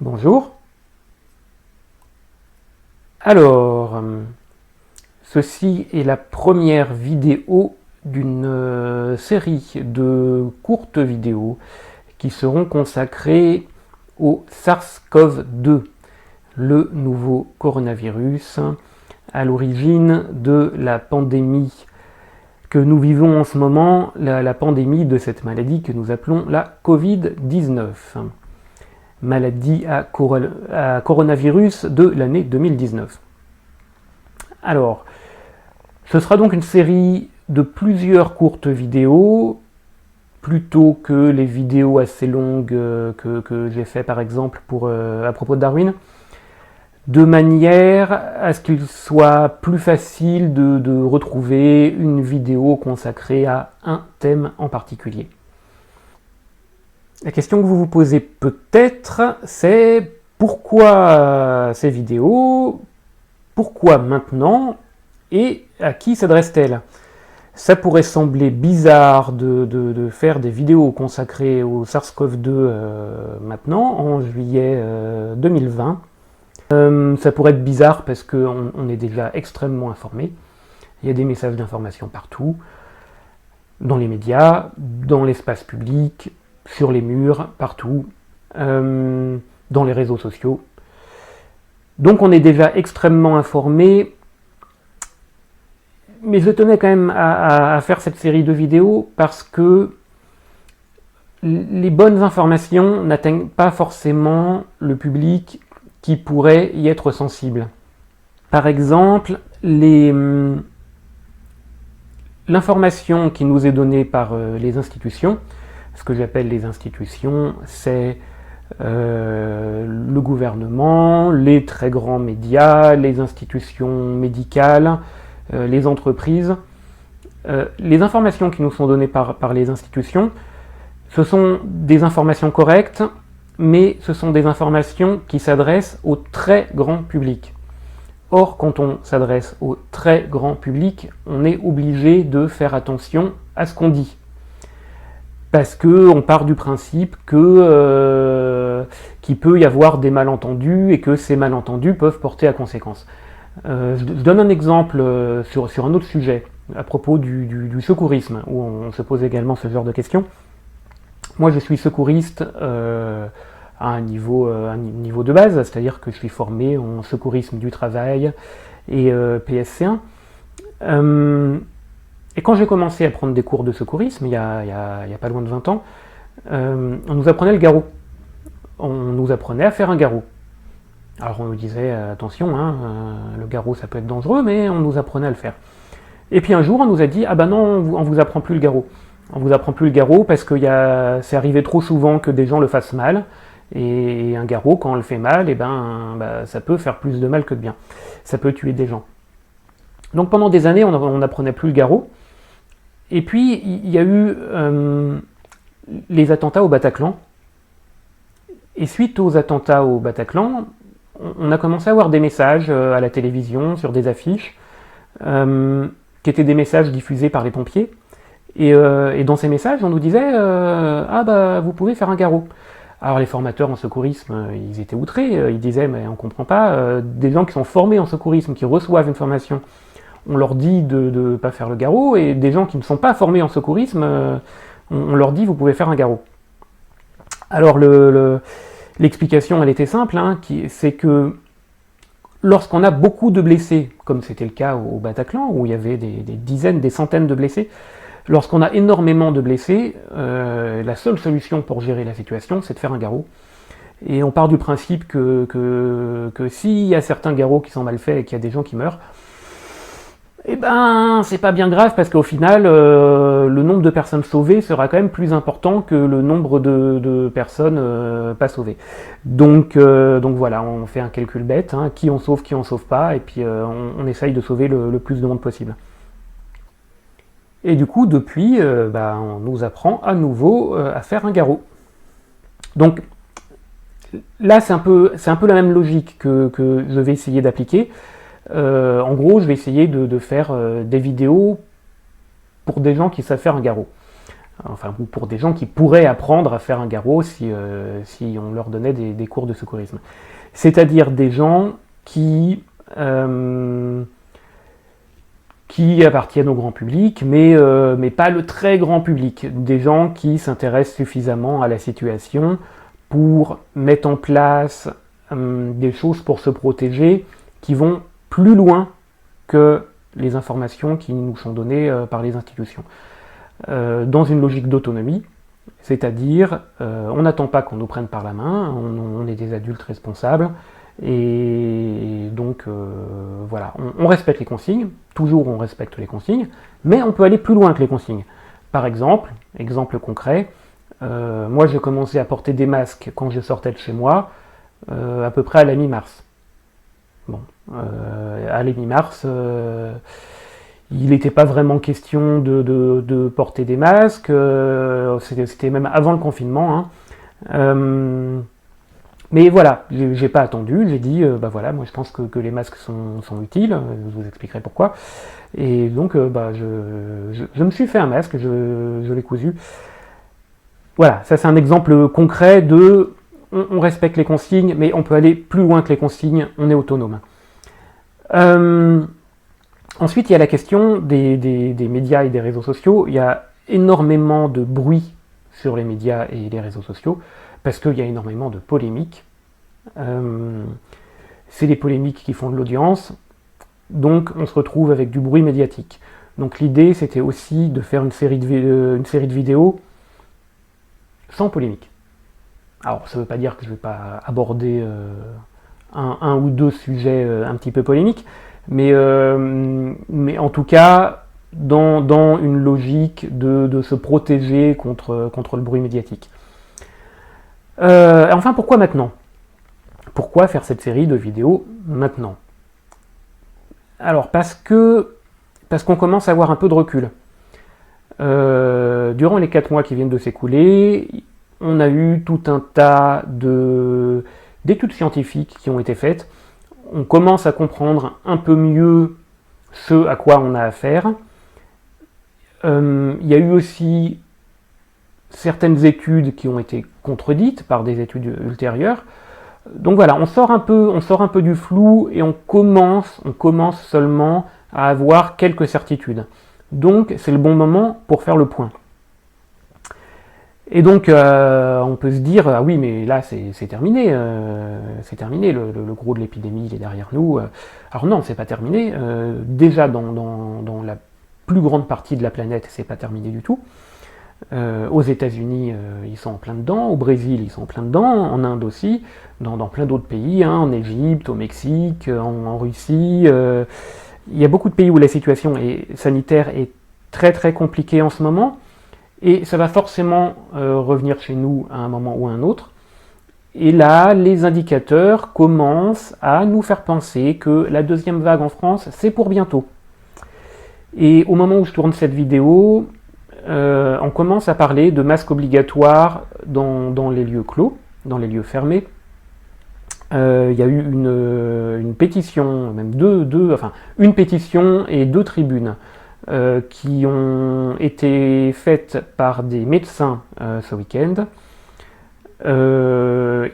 Bonjour. Alors, ceci est la première vidéo d'une série de courtes vidéos qui seront consacrées au SARS-CoV-2, le nouveau coronavirus à l'origine de la pandémie que nous vivons en ce moment, la pandémie de cette maladie que nous appelons la Covid-19. Maladie à coronavirus de l'année 2019. Alors, ce sera donc une série de plusieurs courtes vidéos, plutôt que les vidéos assez longues que j'ai fait par exemple à propos de Darwin, de manière à ce qu'il soit plus facile de retrouver une vidéo consacrée à un thème en particulier. La question que vous vous posez peut-être, c'est pourquoi ces vidéos, pourquoi maintenant, et à qui s'adresse-t-elle? Ça pourrait sembler bizarre de faire des vidéos consacrées au SARS-CoV-2 maintenant, en juillet 2020. Ça pourrait être bizarre parce qu'on est déjà extrêmement informé. Il y a des messages d'information partout, dans les médias, dans l'espace public, sur les murs, partout, dans les réseaux sociaux. Donc on est déjà extrêmement informé, mais je tenais quand même à faire cette série de vidéos parce que les bonnes informations n'atteignent pas forcément le public qui pourrait y être sensible. Par exemple, l'information qui nous est donnée par les institutions, ce que j'appelle les institutions, c'est le gouvernement, les très grands médias, les institutions médicales, les entreprises. Les informations qui nous sont données par les institutions, ce sont des informations correctes, mais ce sont des informations qui s'adressent au très grand public. Or, quand on s'adresse au très grand public, on est obligé de faire attention à ce qu'on dit. Parce qu'on part du principe qu'il peut y avoir des malentendus et que ces malentendus peuvent porter à conséquence. Je donne un exemple sur un autre sujet, à propos du secourisme, où on se pose également ce genre de questions. Moi, je suis secouriste à un niveau de base, c'est-à-dire que je suis formé en secourisme du travail et PSC1. Et quand j'ai commencé à prendre des cours de secourisme, il y a pas loin de 20 ans, on nous apprenait le garrot. On nous apprenait à faire un garrot. Alors on nous disait, attention, le garrot ça peut être dangereux, mais on nous apprenait à le faire. Et puis un jour on nous a dit, ah ben non, on vous apprend plus le garrot. On vous apprend plus le garrot parce que c'est arrivé trop souvent que des gens le fassent mal. Et un garrot, quand on le fait mal, ça peut faire plus de mal que de bien. Ça peut tuer des gens. Donc pendant des années, on n'apprenait plus le garrot. Et puis, il y a eu les attentats au Bataclan. Et suite aux attentats au Bataclan, on a commencé à avoir des messages à la télévision, sur des affiches, qui étaient des messages diffusés par les pompiers. Et dans ces messages, on nous disait vous pouvez faire un garrot. Alors les formateurs en secourisme, ils étaient outrés, ils disaient mais on comprend pas, des gens qui sont formés en secourisme, qui reçoivent une formation, on leur dit de ne pas faire le garrot, et des gens qui ne sont pas formés en secourisme, on leur dit vous pouvez faire un garrot. Alors l'explication elle était simple, c'est que lorsqu'on a beaucoup de blessés, comme c'était le cas au Bataclan, où il y avait des dizaines, des centaines de blessés, lorsqu'on a énormément de blessés, la seule solution pour gérer la situation, c'est de faire un garrot. Et on part du principe que s'il y a certains garrots qui sont mal faits et qu'il y a des gens qui meurent, c'est pas bien grave parce qu'au final, le nombre de personnes sauvées sera quand même plus important que le nombre de personnes pas sauvées. Donc voilà, on fait un calcul bête, qui on sauve pas, et puis on essaye de sauver le plus de monde possible. Et du coup, depuis, on nous apprend à nouveau à faire un garrot. Donc là, c'est un peu la même logique que je vais essayer d'appliquer. En gros, je vais essayer de faire des vidéos pour des gens qui savent faire un garrot. enfin, ou pour des gens qui pourraient apprendre à faire un garrot si on leur donnait des cours de secourisme. C'est-à-dire des gens qui appartiennent au grand public, mais pas le très grand public. Des gens qui s'intéressent suffisamment à la situation pour mettre en place des choses pour se protéger qui vont plus loin que les informations qui nous sont données par les institutions. Dans une logique d'autonomie, c'est-à-dire on n'attend pas qu'on nous prenne par la main, on est des adultes responsables, et donc voilà, on respecte les consignes, toujours on respecte les consignes, mais on peut aller plus loin que les consignes. Par exemple concret, moi j'ai commencé à porter des masques quand je sortais de chez moi, à peu près à la mi-mars. Bon, à la mi-mars, il n'était pas vraiment question de porter des masques, c'était même avant le confinement. Mais voilà, j'ai pas attendu, j'ai dit, bah voilà, moi je pense que les masques sont utiles, je vous expliquerai pourquoi. Et donc, je me suis fait un masque, je l'ai cousu. Voilà, ça c'est un exemple concret de, on respecte les consignes, mais on peut aller plus loin que les consignes, on est autonome. Ensuite, il y a la question des médias et des réseaux sociaux. Il y a énormément de bruit sur les médias et les réseaux sociaux, parce qu'il y a énormément de polémiques. C'est les polémiques qui font de l'audience, donc on se retrouve avec du bruit médiatique. Donc l'idée, c'était aussi de faire une série de vidéos sans polémique. Alors, ça ne veut pas dire que je ne vais pas aborder un ou deux sujets un petit peu polémiques, mais en tout cas, dans une logique de se protéger contre le bruit médiatique. Enfin, pourquoi maintenant ? Pourquoi faire cette série de vidéos maintenant ? Alors, parce qu'on commence à avoir un peu de recul. Durant les 4 mois qui viennent de s'écouler, on a eu tout un tas d'études scientifiques qui ont été faites. On commence à comprendre un peu mieux ce à quoi on a affaire. Il y a eu aussi certaines études qui ont été contredites par des études ultérieures. Donc voilà, on sort un peu du flou et on commence seulement à avoir quelques certitudes. Donc c'est le bon moment pour faire le point. Et donc on peut se dire, ah oui mais là c'est terminé, le gros de l'épidémie il est derrière nous. Alors non, c'est pas terminé. Déjà dans la plus grande partie de la planète, c'est pas terminé du tout. Aux États-Unis, ils sont en plein dedans, au Brésil, ils sont en plein dedans, en Inde aussi, dans plein d'autres pays, en Égypte, au Mexique, en Russie. Il y a beaucoup de pays où la situation sanitaire est très très compliquée en ce moment, et ça va forcément revenir chez nous à un moment ou à un autre. Et là, les indicateurs commencent à nous faire penser que la deuxième vague en France, c'est pour bientôt. Et au moment où je tourne cette vidéo, on commence à parler de masques obligatoires dans les lieux clos, dans les lieux fermés. Il y a eu une pétition, même une pétition et 2 tribunes qui ont été faites par des médecins ce week-end.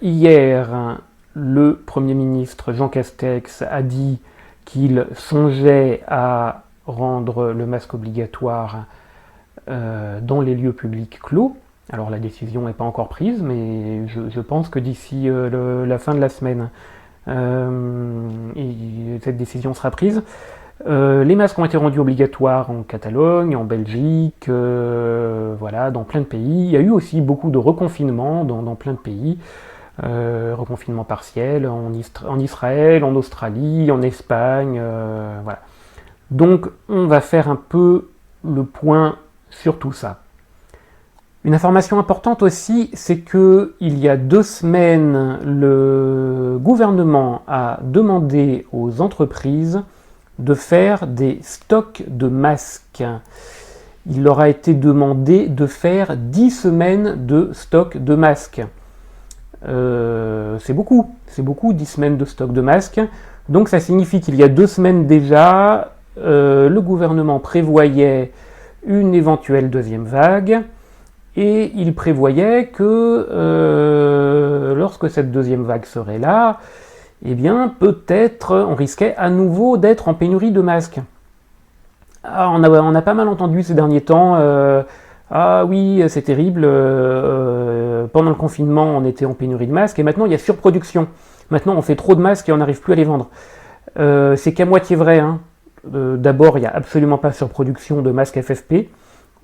Hier, le Premier ministre Jean Castex a dit qu'il songeait à rendre le masque obligatoire dans les lieux publics clos. Alors la décision n'est pas encore prise, mais je pense que d'ici la fin de la semaine, cette décision sera prise. Les masques ont été rendus obligatoires en Catalogne, en Belgique, voilà, dans plein de pays. Il y a eu aussi beaucoup de reconfinement dans plein de pays. Reconfinement partiel en Israël, en Australie, en Espagne, voilà. Donc on va faire un peu le point sur tout ça. Une information importante aussi, c'est que il y a 2 semaines, le gouvernement a demandé aux entreprises de faire des stocks de masques. Il leur a été demandé de faire 10 semaines de stock de masques. C'est beaucoup 10 semaines de stock de masques. Donc ça signifie qu'il y a 2 semaines déjà, le gouvernement prévoyait une éventuelle deuxième vague. Et il prévoyait que lorsque cette deuxième vague serait là, eh bien peut-être on risquait à nouveau d'être en pénurie de masques. Ah, on a pas mal entendu ces derniers temps, ah oui, c'est terrible, pendant le confinement on était en pénurie de masques et maintenant il y a surproduction. Maintenant on fait trop de masques et on n'arrive plus à les vendre. C'est qu'à moitié vrai, hein. D'abord, il n'y a absolument pas surproduction de masques FFP.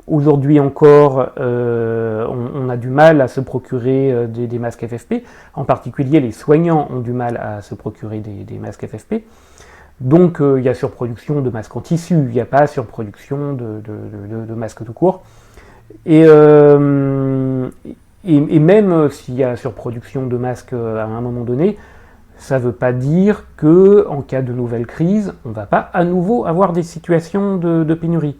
Aujourd'hui encore, on a du mal à se procurer des masques FFP. En particulier, les soignants ont du mal à se procurer des masques FFP. Donc, il y a surproduction de masques en tissu, il n'y a pas surproduction de masques tout court. Et même s'il y a surproduction de masques à un moment donné, ça ne veut pas dire qu'en cas de nouvelle crise, on ne va pas à nouveau avoir des situations de pénurie.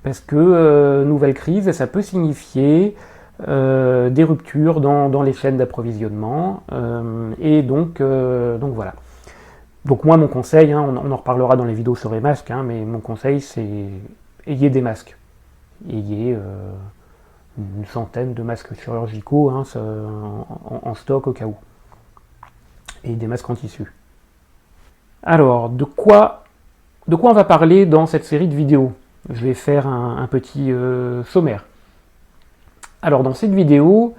Parce que nouvelle crise, ça peut signifier des ruptures dans les chaînes d'approvisionnement. Et donc voilà. Donc moi, mon conseil, hein, on en reparlera dans les vidéos sur les masques, hein, mais mon conseil, c'est ayez des masques. Ayez une centaine de masques chirurgicaux, hein, en stock au cas où. Et des masques en tissu. Alors, de quoi on va parler dans cette série de vidéos? Je vais faire un petit sommaire. Alors, dans cette vidéo,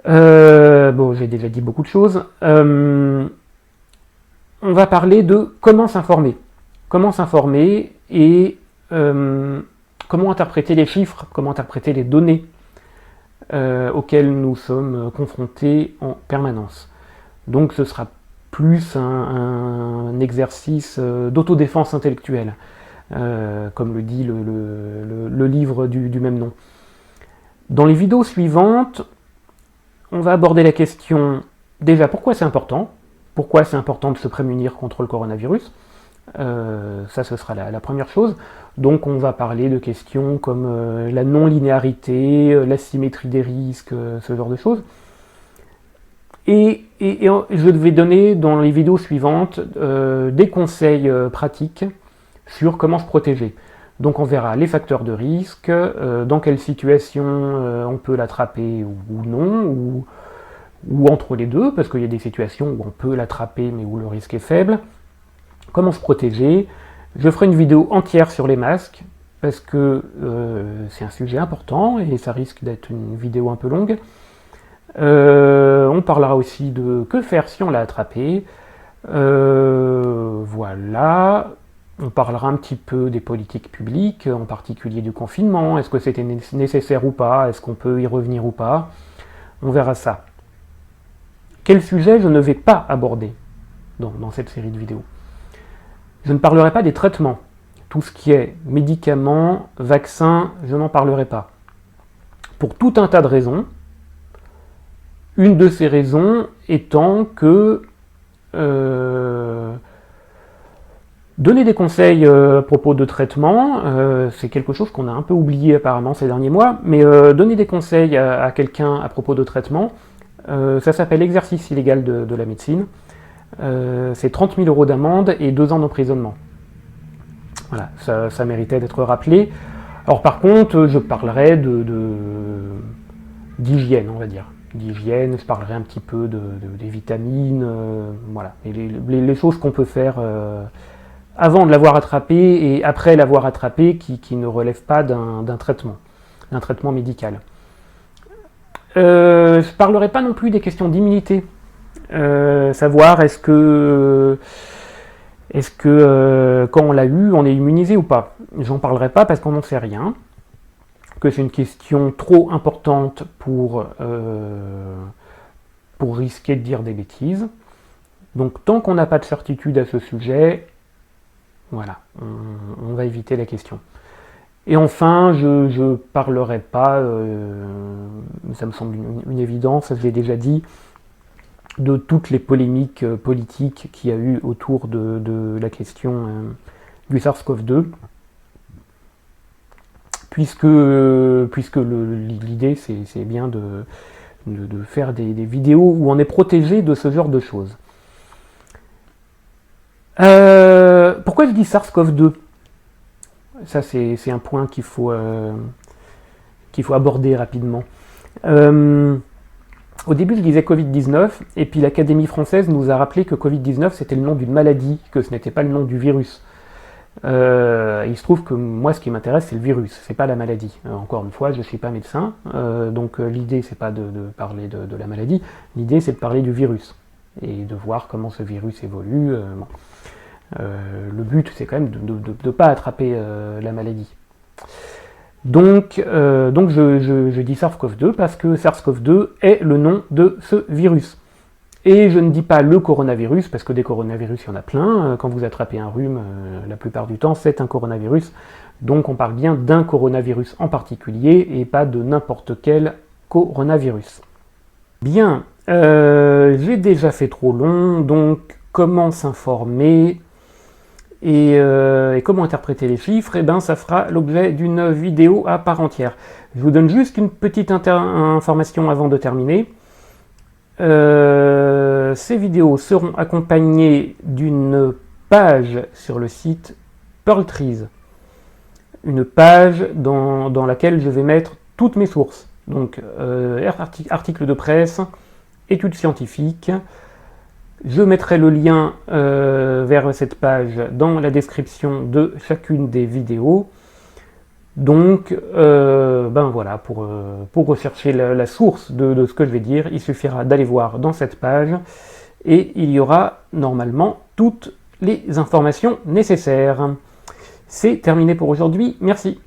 bon, j'ai déjà dit beaucoup de choses. On va parler de comment s'informer. Comment s'informer et comment interpréter les chiffres, comment interpréter les données auxquelles nous sommes confrontés en permanence. Donc ce sera plus un exercice d'autodéfense intellectuelle, comme le dit le livre du même nom. Dans les vidéos suivantes, on va aborder la question, déjà, pourquoi c'est important? Pourquoi c'est important de se prémunir contre le coronavirus? Ça, ce sera la première chose. Donc on va parler de questions comme la non-linéarité, l'asymétrie des risques, ce genre de choses. Et je vais donner dans les vidéos suivantes des conseils pratiques sur comment se protéger. Donc on verra les facteurs de risque, dans quelle situation on peut l'attraper ou non, ou entre les deux, parce qu'il y a des situations où on peut l'attraper mais où le risque est faible. Comment se protéger. Je ferai une vidéo entière sur les masques, parce que c'est un sujet important et ça risque d'être une vidéo un peu longue. On parlera aussi de que faire si on l'a attrapé. Voilà. On parlera un petit peu des politiques publiques, en particulier du confinement. Est-ce que c'était nécessaire ou pas? Est-ce qu'on peut y revenir ou pas? On verra ça. Quel sujet je ne vais pas aborder dans cette série de vidéos? Je ne parlerai pas des traitements. Tout ce qui est médicaments, vaccins, je n'en parlerai pas. Pour tout un tas de raisons. Une de ces raisons étant que donner des conseils à propos de traitement, c'est quelque chose qu'on a un peu oublié apparemment ces derniers mois, mais donner des conseils à quelqu'un à propos de traitement, ça s'appelle l'exercice illégal de la médecine. C'est 30 000 € d'amende et 2 ans d'emprisonnement. Voilà, ça méritait d'être rappelé. Alors par contre, je parlerai d'hygiène, on va dire. D'hygiène, je parlerai un petit peu des vitamines, voilà. Et les choses qu'on peut faire avant de l'avoir attrapé et après l'avoir attrapé qui ne relèvent pas d'un traitement médical. Je ne parlerai pas non plus des questions d'immunité. Savoir est-ce que quand on l'a eu, on est immunisé ou pas. J'en parlerai pas parce qu'on n'en sait rien, que c'est une question trop importante pour risquer de dire des bêtises. Donc tant qu'on n'a pas de certitude à ce sujet, voilà, on va éviter la question. Et enfin, je ne parlerai pas, ça me semble une évidence, je l'ai déjà dit, de toutes les polémiques politiques qu'il y a eu autour de la question du SARS-CoV-2, puisque l'idée c'est bien de faire des vidéos où on est protégé de ce genre de choses. Pourquoi je dis SARS-CoV-2? Ça c'est un point qu'il faut qu'il faut aborder rapidement. Au début, je disais Covid-19, et puis l'Académie française nous a rappelé que Covid-19, c'était le nom d'une maladie, que ce n'était pas le nom du virus. Il se trouve que moi, ce qui m'intéresse, c'est le virus, c'est pas la maladie. Encore une fois, je ne suis pas médecin, donc l'idée, c'est pas de parler de la maladie, l'idée, c'est de parler du virus, et de voir comment ce virus évolue. Bon. Le but, c'est quand même de ne pas attraper la maladie. Donc je dis SARS-CoV-2 parce que SARS-CoV-2 est le nom de ce virus. Et je ne dis pas le coronavirus, parce que des coronavirus, il y en a plein. Quand vous attrapez un rhume, la plupart du temps, c'est un coronavirus. Donc on parle bien d'un coronavirus en particulier, et pas de n'importe quel coronavirus. Bien, j'ai déjà fait trop long, donc comment s'informer et comment interpréter les chiffres, et ben ça fera l'objet d'une vidéo à part entière. Je vous donne juste une petite information avant de terminer. Ces vidéos seront accompagnées d'une page sur le site Pearltrees. Une page dans laquelle je vais mettre toutes mes sources. Donc articles de presse, études scientifiques. Je mettrai le lien vers cette page dans la description de chacune des vidéos. Donc, ben voilà, pour rechercher la source de ce que je vais dire, il suffira d'aller voir dans cette page et il y aura normalement toutes les informations nécessaires. C'est terminé pour aujourd'hui, merci.